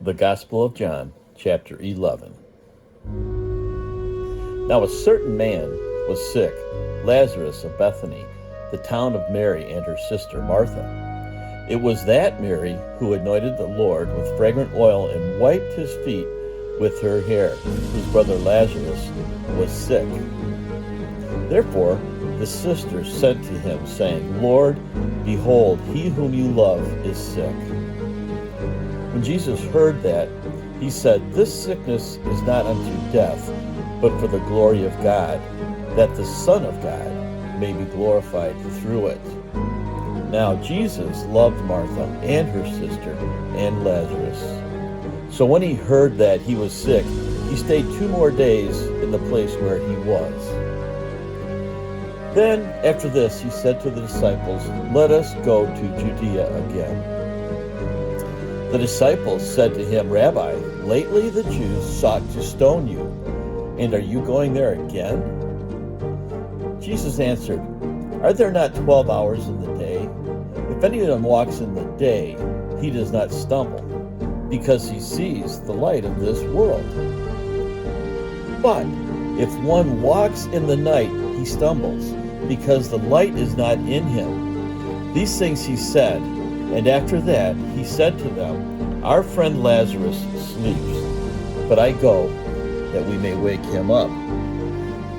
The Gospel of John, chapter 11. Now a certain man was sick, Lazarus of Bethany, the town of Mary and her sister Martha. It was that Mary who anointed the Lord with fragrant oil and wiped his feet with her hair, whose brother Lazarus was sick. Therefore the sisters sent to him, saying, Lord, behold, he whom you love is sick. When Jesus heard that, he said, This sickness is not unto death, but for the glory of God, that the Son of God may be glorified through it. Now Jesus loved Martha and her sister and Lazarus. So when he heard that he was sick, he stayed 2 more days in the place where he was. Then after this he said to the disciples, Let us go to Judea again. The disciples said to him, Rabbi, lately the Jews sought to stone you, and are you going there again? Jesus answered, Are there not 12 hours in the day? If anyone walks in the day, he does not stumble, because he sees the light of this world. But if one walks in the night, he stumbles, because the light is not in him. These things he said, and after that he said to them, Our friend Lazarus sleeps, but I go that we may wake him up.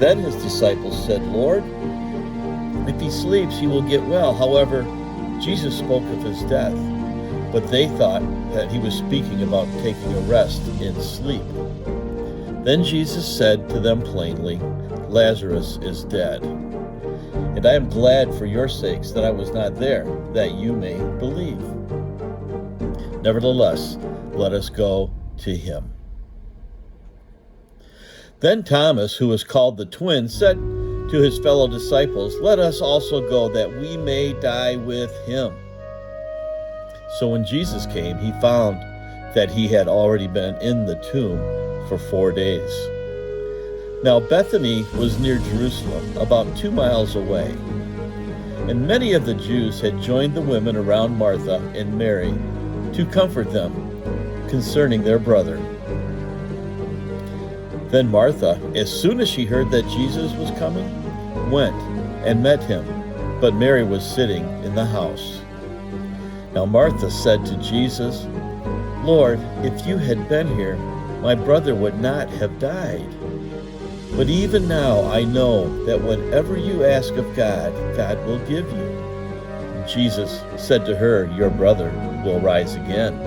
Then his disciples said, Lord, if he sleeps, he will get well. However, Jesus spoke of his death, but they thought that he was speaking about taking a rest in sleep. Then Jesus said to them plainly, Lazarus is dead. And I am glad for your sakes that I was not there, that you may believe. Nevertheless, let us go to him. Then Thomas, who was called the twin, said to his fellow disciples, Let us also go, that we may die with him. So when Jesus came, he found that he had already been in the tomb for 4 days. Now Bethany was near Jerusalem, about 2 miles away. And many of the Jews had joined the women around Martha and Mary to comfort them concerning their brother. Then Martha, as soon as she heard that Jesus was coming, went and met him, but Mary was sitting in the house. Now Martha said to Jesus, Lord, if you had been here, my brother would not have died. But even now I know that whatever you ask of God, God will give you. Jesus said to her, Your brother will rise again.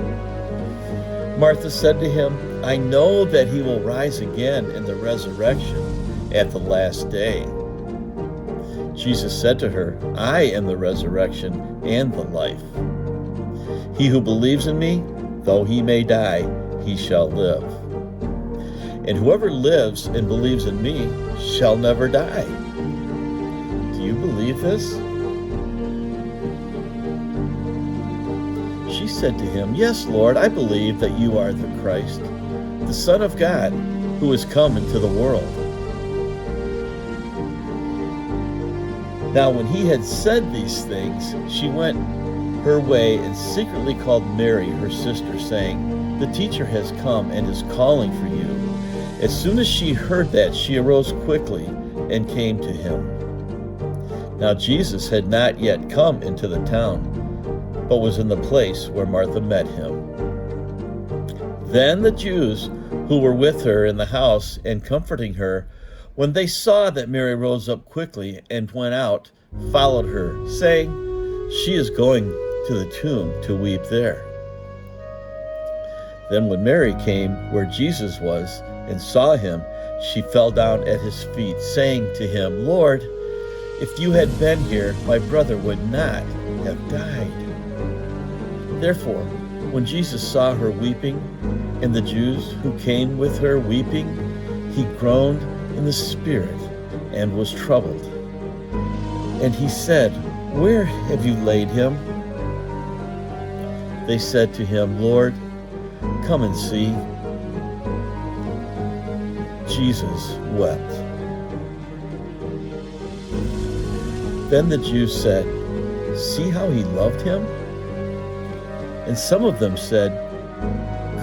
Martha said to him, I know that he will rise again in the resurrection at the last day. Jesus said to her, I am the resurrection and the life. He who believes in me, though he may die, he shall live. And whoever lives and believes in me shall never die. Do you believe this? She said to him, Yes, Lord, I believe that you are the Christ, the Son of God, who has come into the world. Now when he had said these things, she went her way and secretly called Mary, her sister, saying, The teacher has come and is calling for you. As soon as she heard that, she arose quickly and came to him. Now Jesus had not yet come into the town, but was in the place where Martha met him. Then the Jews who were with her in the house and comforting her, when they saw that Mary rose up quickly and went out, followed her, saying, She is going to the tomb to weep there. Then when Mary came where Jesus was and saw him, she fell down at his feet, saying to him, Lord, if you had been here, my brother would not have died. Therefore, when Jesus saw her weeping, and the Jews who came with her weeping, he groaned in the spirit and was troubled. And he said, Where have you laid him? They said to him, Lord, come and see. Jesus wept. Then the Jews said, See how he loved him? And some of them said,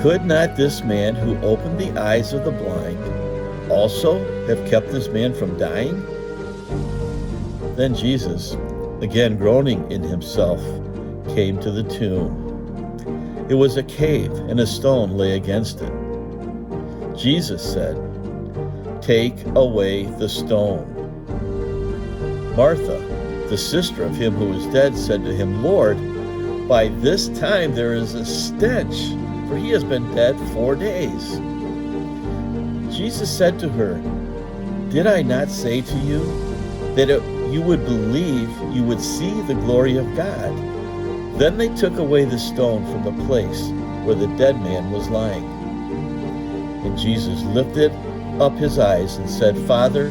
Could not this man who opened the eyes of the blind also have kept this man from dying?" Then Jesus, again groaning in himself, came to the tomb. It was a cave, and a stone lay against it. Jesus said, "Take away the stone." Martha, the sister of him who was dead, said to him, "Lord, by this time there is a stench, for he has been dead 4 days." Jesus said to her, "Did I not say to you that if you would believe, you would see the glory of God?" Then they took away the stone from the place where the dead man was lying. And Jesus lifted up his eyes and said, "Father,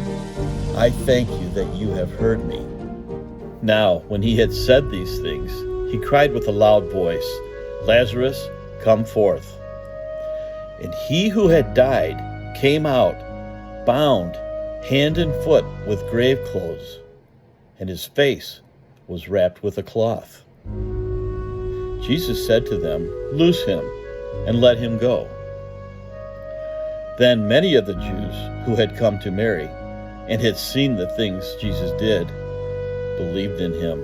I thank you that you have heard me." Now, when he had said these things, he cried with a loud voice, "Lazarus, come forth." And he who had died came out, bound hand and foot with grave clothes, and his face was wrapped with a cloth. Jesus said to them, "Loose him and let him go." Then many of the Jews who had come to Mary and had seen the things Jesus did believed in him.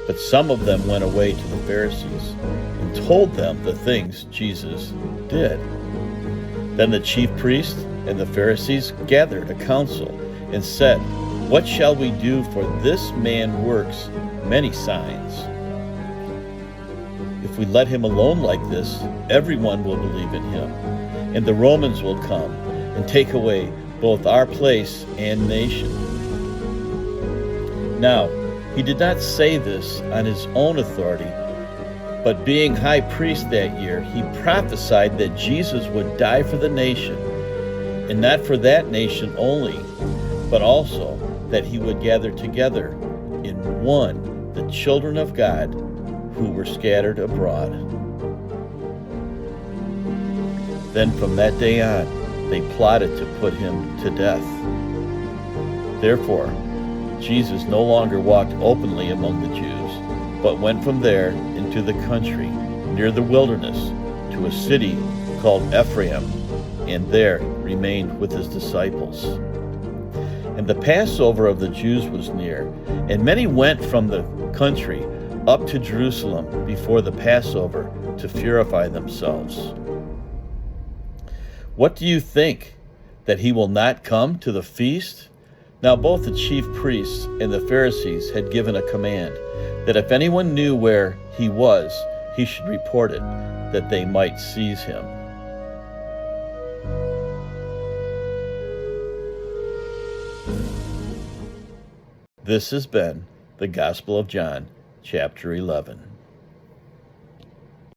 But some of them went away to the Pharisees and told them the things Jesus did. Then the chief priests and the Pharisees gathered a council and said, "What shall we do, for this man works many signs? If we let him alone like this, everyone will believe in him, and the Romans will come and take away both our place and nation." Now, he did not say this on his own authority, but being high priest that year, he prophesied that Jesus would die for the nation, and not for that nation only, but also that he would gather together in one the children of God who were scattered abroad. Then from that day on, they plotted to put him to death. Therefore, Jesus no longer walked openly among the Jews, but went from there into the country near the wilderness to a city called Ephraim, and there remained with his disciples. And the Passover of the Jews was near, and many went from the country up to Jerusalem before the Passover to purify themselves. What do you think? That he will not come to the feast? Now both the chief priests and the Pharisees had given a command that if anyone knew where he was, he should report it, that they might seize him. This has been the Gospel of John, chapter 11.